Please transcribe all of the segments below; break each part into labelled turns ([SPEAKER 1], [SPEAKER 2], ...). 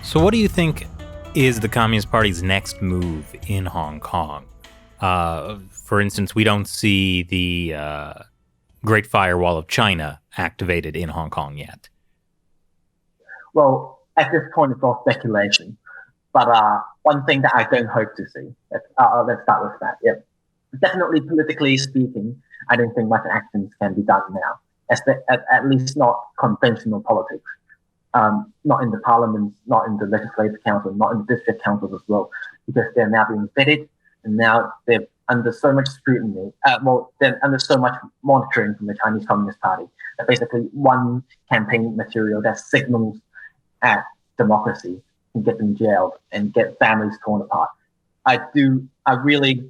[SPEAKER 1] So, what do you think is the Communist Party's next move in Hong Kong? For instance, we don't see the Great Firewall of China activated in Hong Kong yet.
[SPEAKER 2] Well, at this point, it's all speculation. But one thing that I don't hope to see, let's start with that. Yep. Definitely, politically speaking, I don't think much actions can be done now, at least not conventional politics. Not in the parliament, not in the legislative council, not in the district councils as well, because they're now being vetted and now they're under so much scrutiny. They're under so much monitoring from the Chinese Communist Party that basically one campaign material that signals at democracy can get them jailed and get families torn apart. I really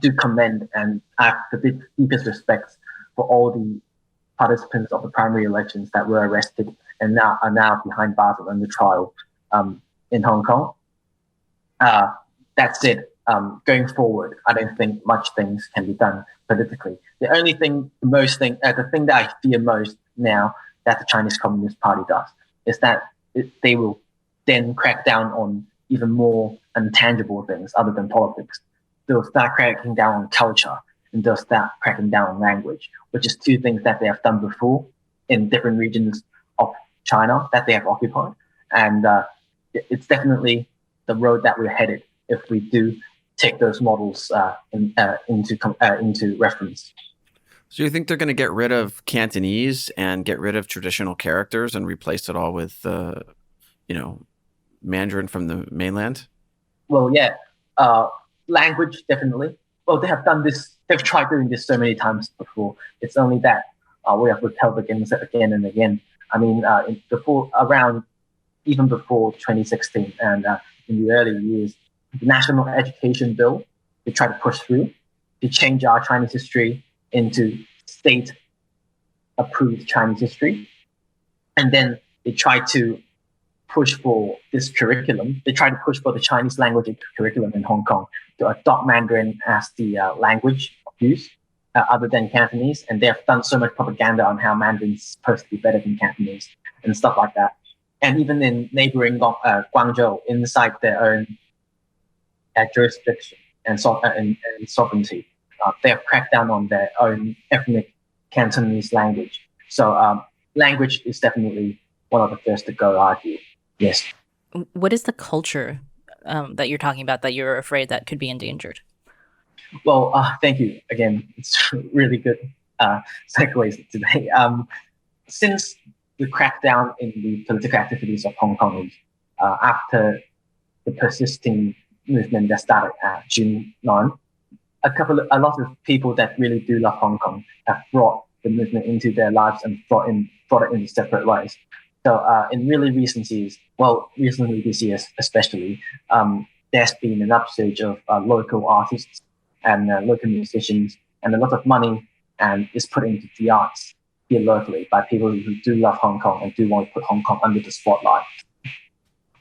[SPEAKER 2] do commend and I have the deepest respects for all the participants of the primary elections that were arrested and are now behind bars and under trial in Hong Kong. That said, going forward, I don't think much things can be done politically. The thing that I fear most now that the Chinese Communist Party does is that they will then crack down on even more intangible things other than politics. They'll start cracking down on culture and they'll start cracking down on language, which is two things that they have done before in different regions of China that they have occupied. And it's definitely the road that we're headed if we do take those models into reference.
[SPEAKER 3] So you think they're going to get rid of Cantonese and get rid of traditional characters and replace it all with, Mandarin from the mainland?
[SPEAKER 2] Well, yeah. Language, definitely. Well, they have done this. They've tried doing this so many times before. It's only that we have withheld against it again and again. I mean, even before 2016 and in the early years, the National Education Bill, they tried to push through to change our Chinese history into state-approved Chinese history. And then they tried to push for this curriculum. They tried to push for the Chinese language curriculum in Hong Kong to adopt Mandarin as the language of use other than Cantonese. And they have done so much propaganda on how Mandarin is supposed to be better than Cantonese and stuff like that. And even in neighboring Guangzhou, inside their own jurisdiction and sovereignty, they have cracked down on their own ethnic Cantonese language. So language is definitely one of the first to go, I argue. Yes.
[SPEAKER 4] What is the culture that you're talking about that you're afraid that could be endangered?
[SPEAKER 2] Well, thank you again. It's really good segues today. Since the crackdown in the political activities of Hong Kongers after the persisting movement that started at June 9, a lot of people that really do love Hong Kong have brought the movement into their lives and brought it into separate ways. So in really recently this year especially, there's been an upsurge of local artists and local musicians, and a lot of money is put into the arts here locally by people who do love Hong Kong and do want to put Hong Kong under the spotlight.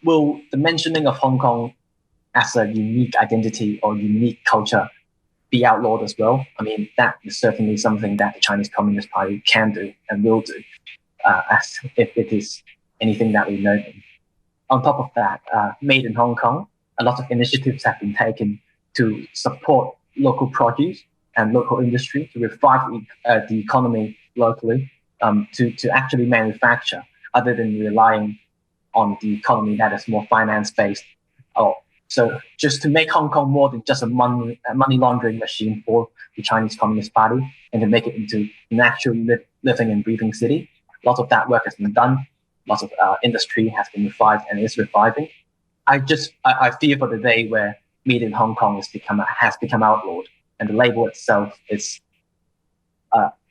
[SPEAKER 2] Will the mentioning of Hong Kong as a unique identity or unique culture be outlawed as well? I mean, that is certainly something that the Chinese Communist Party can do and will do. As if it is anything that we know. On top of that, made in Hong Kong, a lot of initiatives have been taken to support local produce and local industry to revive the economy locally, to actually manufacture other than relying on the economy that is more finance-based. So just to make Hong Kong more than just a money laundering machine for the Chinese Communist Party and to make it into an actual living and breathing city. Lots of that work has been done. Lots of industry has been revived and is reviving. I fear for the day where made in Hong Kong has become outlawed, and the label itself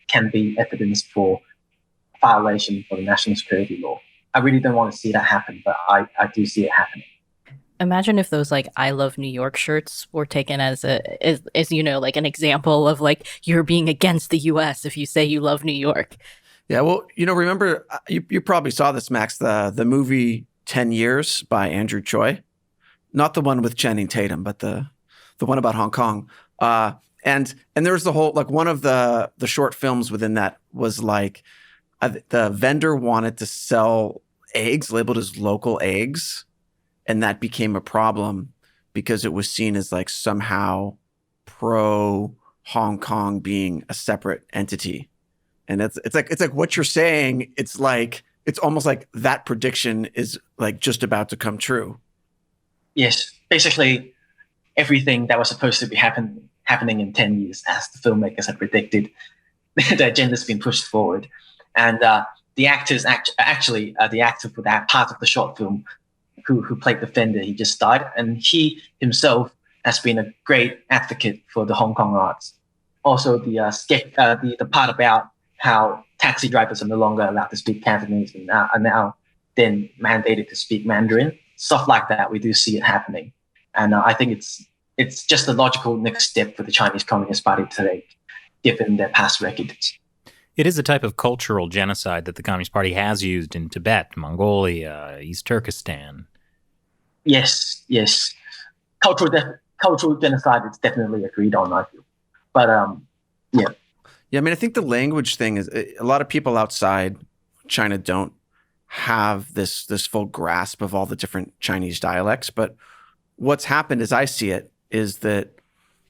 [SPEAKER 2] can be evidence for violation for the national security law. I really don't want to see that happen, but I do see it happening.
[SPEAKER 4] Imagine if those I love New York shirts were taken as an example of you're being against the US if you say you love New York.
[SPEAKER 3] Yeah, well, remember, you probably saw this, Max, the movie 10 Years by Andrew Choi. Not the one with Channing Tatum, but the one about Hong Kong. And there's the whole, one of the short films within that was the vendor wanted to sell eggs labeled as local eggs, and that became a problem because it was seen as like somehow pro Hong Kong being a separate entity. And it's like what you're saying. It's almost like that prediction is like just about to come true.
[SPEAKER 2] Yes, basically everything that was supposed to be happening in 10 years, as the filmmakers had predicted, the agenda's been pushed forward. And the actors actually the actor for that part of the short film who played the Fender, he just died, and he himself has been a great advocate for the Hong Kong arts. Also, the part about how taxi drivers are no longer allowed to speak Cantonese and are now then mandated to speak Mandarin, stuff like that. We do see it happening, and I think it's just a logical next step for the Chinese Communist Party to take, given their past records.
[SPEAKER 1] It is a type of cultural genocide that the Communist Party has used in Tibet, Mongolia, East Turkestan.
[SPEAKER 2] Yes. Cultural genocide is definitely agreed on, I feel. But yeah.
[SPEAKER 3] Yeah, I mean, I think the language thing is a lot of people outside China don't have this full grasp of all the different Chinese dialects. But what's happened, as I see it, is that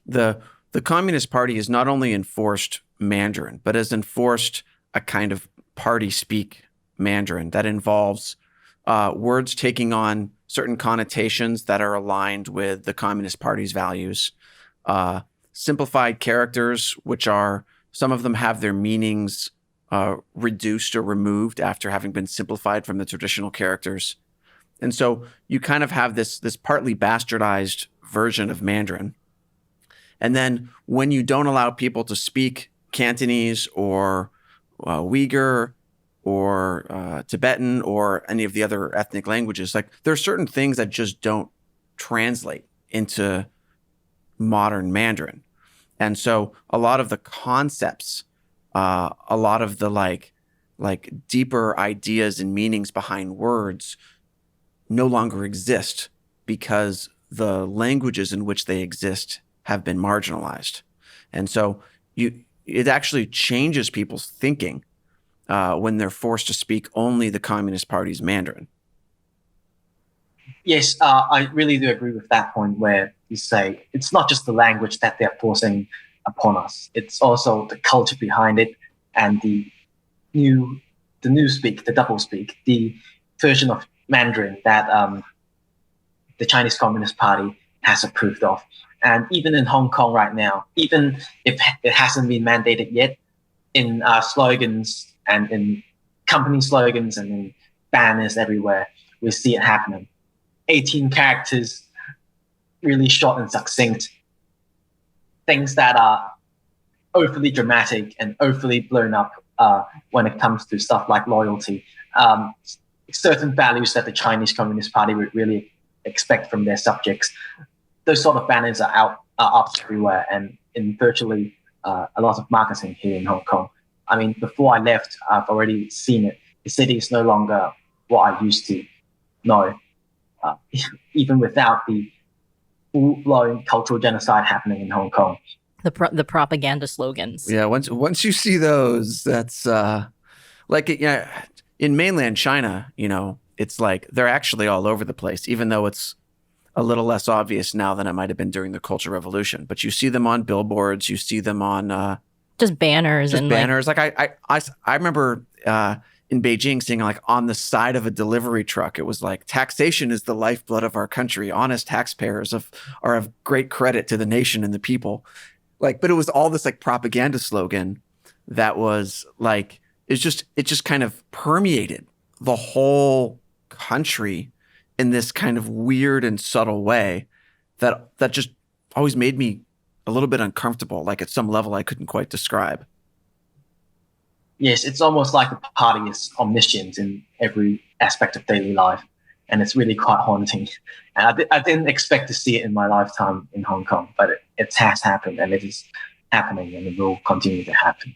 [SPEAKER 3] the Communist Party has not only enforced Mandarin, but has enforced a kind of party speak Mandarin that involves words taking on certain connotations that are aligned with the Communist Party's values, simplified characters, which are, some of them have their meanings reduced or removed after having been simplified from the traditional characters. And so you kind of have this partly bastardized version of Mandarin. And then when you don't allow people to speak Cantonese or Uyghur or Tibetan or any of the other ethnic languages, like there are certain things that just don't translate into modern Mandarin. And so a lot of the concepts, a lot of the like deeper ideas and meanings behind words no longer exist because the languages in which they exist have been marginalized. And so it actually changes people's thinking when they're forced to speak only the Communist Party's Mandarin.
[SPEAKER 2] Yes, I really do agree with that point where you say it's not just the language that they're forcing upon us. It's also the culture behind it and the new speak, the double speak, the version of Mandarin that the Chinese Communist Party has approved of. And even in Hong Kong right now, even if it hasn't been mandated yet, in slogans and in company slogans and in banners everywhere, we see it happening. 18 characters, really short and succinct, things that are overly dramatic and overly blown up when it comes to stuff like loyalty. Certain values that the Chinese Communist Party would really expect from their subjects. Those sort of banners are up everywhere and in virtually a lot of marketing here in Hong Kong. I mean, before I left, I've already seen it. The city is no longer what I used to know, even without the full-blown cultural genocide happening in Hong Kong.
[SPEAKER 4] The propaganda slogans.
[SPEAKER 3] Yeah, once you see those, that's in mainland China, it's like they're actually all over the place, even though it's a little less obvious now than it might have been during the Cultural Revolution. But you see them on billboards, you see them on
[SPEAKER 4] just banners.
[SPEAKER 3] Just banners. I remember in Beijing seeing like on the side of a delivery truck, it was like, taxation is the lifeblood of our country. Honest taxpayers are of great credit to the nation and the people. Like, but it was all this like propaganda slogan that was like, it just kind of permeated the whole country in this kind of weird and subtle way that just always made me a little bit uncomfortable, like at some level I couldn't quite describe.
[SPEAKER 2] Yes, it's almost like the party is omniscient in every aspect of daily life, and it's really quite haunting. And I didn't expect to see it in my lifetime in Hong Kong, but it has happened, and it is happening, and it will continue to happen.